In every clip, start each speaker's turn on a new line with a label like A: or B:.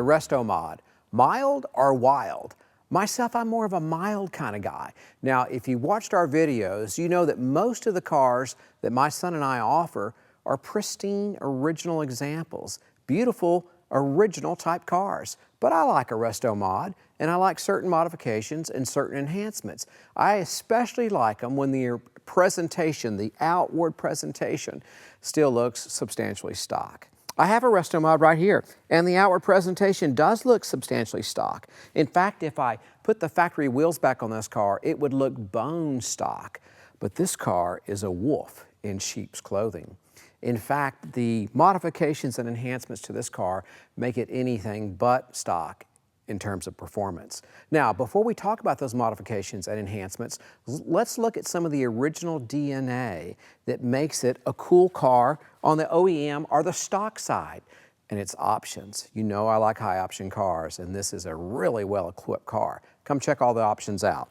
A: Restomod. Mild or wild? Myself, I'm more of a mild kind of guy. Now, if you watched our videos, you know that most of the cars that my son and I offer are pristine, original examples. Beautiful, original type cars. But I like a Restomod, and I like certain modifications and certain enhancements. I especially like them when the presentation, the outward presentation, still looks substantially stock. I have a Restomod right here, and the outward presentation does look substantially stock. In fact, if I put the factory wheels back on this car, it would look bone stock. But this car is a wolf in sheep's clothing. In fact, the modifications and enhancements to this car make it anything but stock in terms of performance. Now, before we talk about those modifications and enhancements, let's look at some of the original DNA that makes it a cool car on the OEM or the stock side, and its options. You know I like high option cars, and this is a really well-equipped car. Come check all the options out.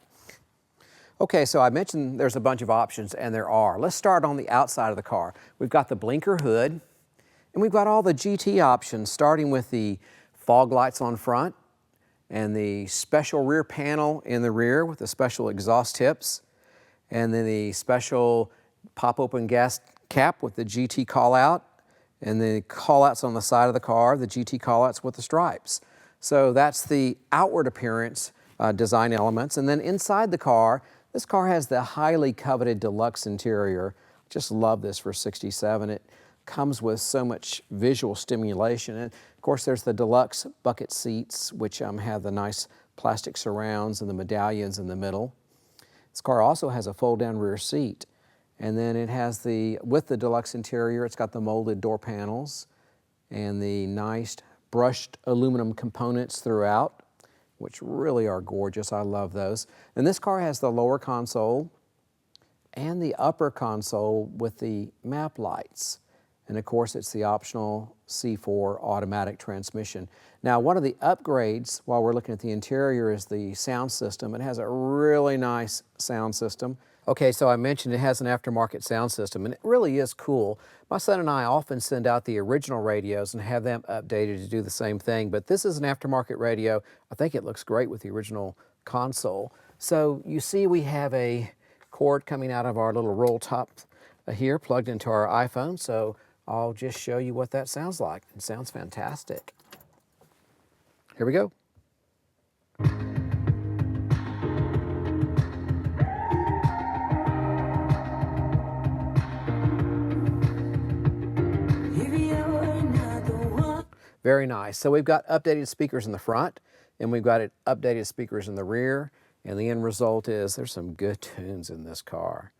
A: Okay, so I mentioned there's a bunch of options, and there are. Let's start on the outside of the car. We've got the blinker hood, and we've got all the GT options, starting with the fog lights on front, and the special rear panel in the rear with the special exhaust tips, and then the special pop-open gas cap with the GT call-out, and the call-outs on the side of the car, the GT call-outs with the stripes. So that's the outward appearance design elements. And then inside the car, this car has the highly coveted deluxe interior. Just love this for '67. It comes with so much visual stimulation. And of course, there's the deluxe bucket seats, which have the nice plastic surrounds and the medallions in the middle. This car also has a fold-down rear seat. And then it has with the deluxe interior, it's got the molded door panels and the nice brushed aluminum components throughout, which really are gorgeous. I love those. And this car has the lower console and the upper console with the map lights. And of course, it's the optional C4 automatic transmission. Now, one of the upgrades while we're looking at the interior is the sound system. It has a really nice sound system. Okay, so I mentioned it has an aftermarket sound system, and it really is cool. My son and I often send out the original radios and have them updated to do the same thing, but this is an aftermarket radio. I think it looks great with the original console. So you see we have a cord coming out of our little roll top here plugged into our iPhone, so I'll just show you what that sounds like. It sounds fantastic. Here we go. Very nice. So we've got updated speakers in the front, and we've got updated speakers in the rear, and the end result is there's some good tunes in this car.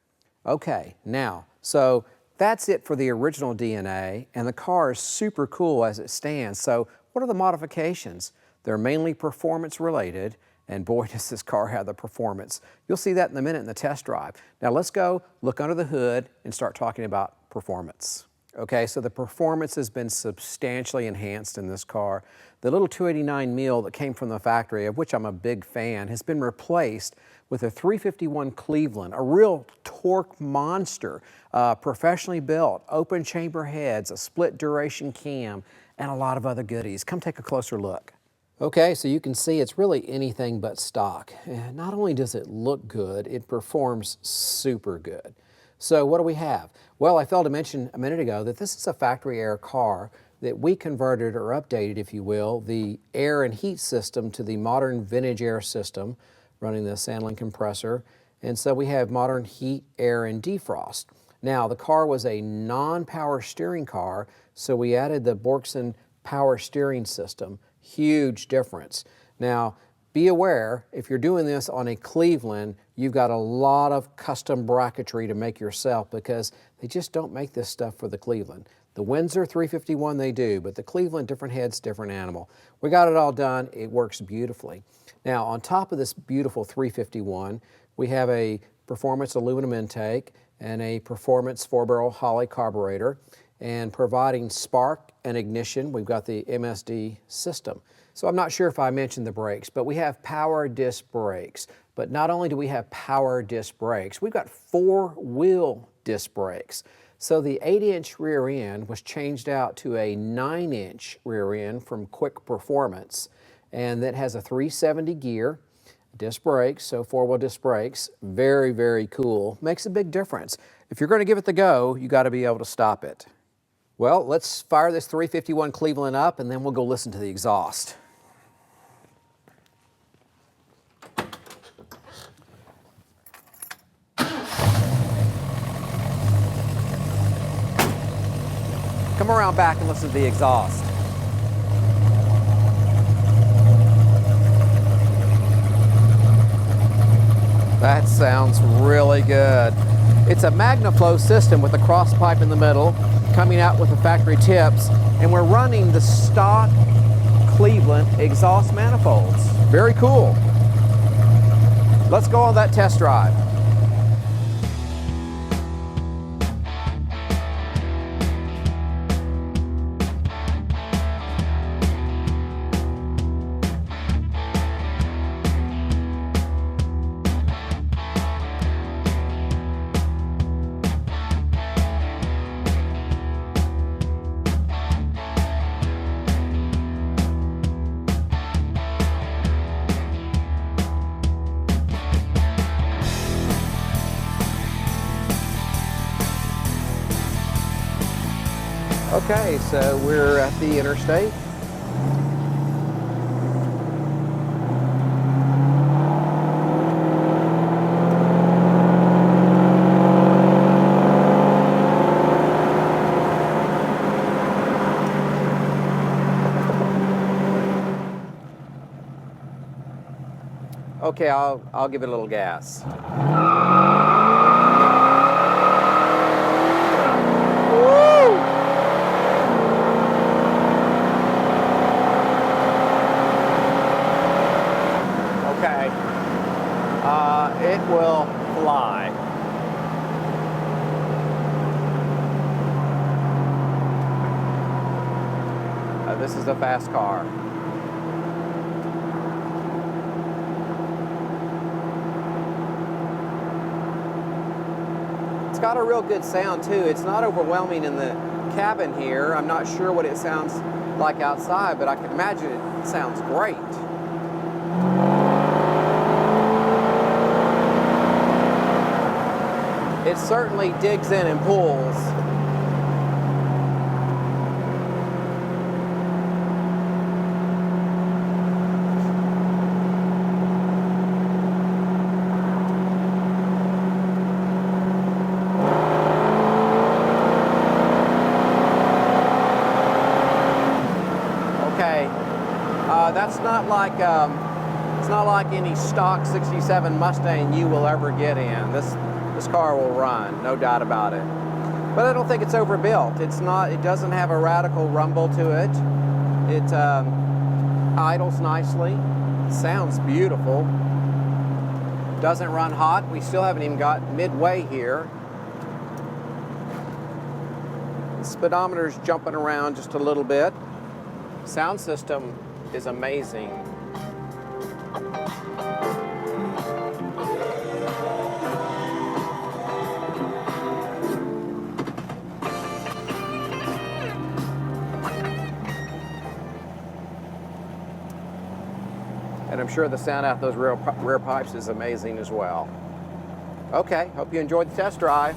A: Okay, now, so that's it for the original DNA, and the car is super cool as it stands. So what are the modifications? They're mainly performance related, and boy, does this car have the performance. You'll see that in a minute in the test drive. Now let's go look under the hood and start talking about performance. Okay, so the performance has been substantially enhanced in this car. The little 289 mil that came from the factory, of which I'm a big fan, has been replaced with a 351 Cleveland, a real torque monster, professionally built, open chamber heads, a split duration cam, and a lot of other goodies. Come take a closer look. Okay, so you can see it's really anything but stock. And not only does it look good, it performs super good. So what do we have? Well, I failed to mention a minute ago that this is a factory air car that we converted or updated, if you will, the air and heat system to the modern vintage air system running the Sandlin compressor. And so we have modern heat, air, and defrost. Now, the car was a non-power steering car, so we added the Borkson power steering system. Huge difference. Now, be aware, if you're doing this on a Cleveland, you've got a lot of custom bracketry to make yourself because they just don't make this stuff for the Cleveland. The Windsor 351 they do, but the Cleveland, different heads, different animal. We got it all done. It works beautifully. Now, on top of this beautiful 351, we have a performance aluminum intake and a performance 4-barrel Holley carburetor. And providing spark and ignition, we've got the MSD system. So I'm not sure if I mentioned the brakes, but we have power disc brakes. But not only do we have power disc brakes, we've got 4-wheel disc brakes. So the 8-inch rear end was changed out to a 9-inch rear end from Quick Performance, and that has a 370 gear, disc brakes, so 4-wheel disc brakes. Very, very cool. Makes a big difference. If you're going to give it the go, you got to be able to stop it. Well, let's fire this 351 Cleveland up and then we'll go listen to the exhaust. Come around back and listen to the exhaust. That sounds really good. It's a MagnaFlow system with a cross pipe in the middle, coming out with the factory tips, and we're running the stock Cleveland exhaust manifolds. Very cool. Let's go on that test drive. Okay, so we're at the interstate. Okay, I'll give it a little gas. It will fly. This is a fast car. It's got a real good sound too. It's not overwhelming in the cabin here. I'm not sure what it sounds like outside, but I can imagine it sounds great. It certainly digs in and pulls. Okay, that's not like it's not like any stock '67 Mustang you will ever get in. This car will run, no doubt about it. But I don't think it's overbuilt. It doesn't have a radical rumble to it. It idles nicely. It sounds beautiful. Doesn't run hot. We still haven't even got midway here. The speedometer's jumping around just a little bit. Sound system is amazing. And I'm sure the sound out those rear pipes is amazing as well. Okay, hope you enjoyed the test drive.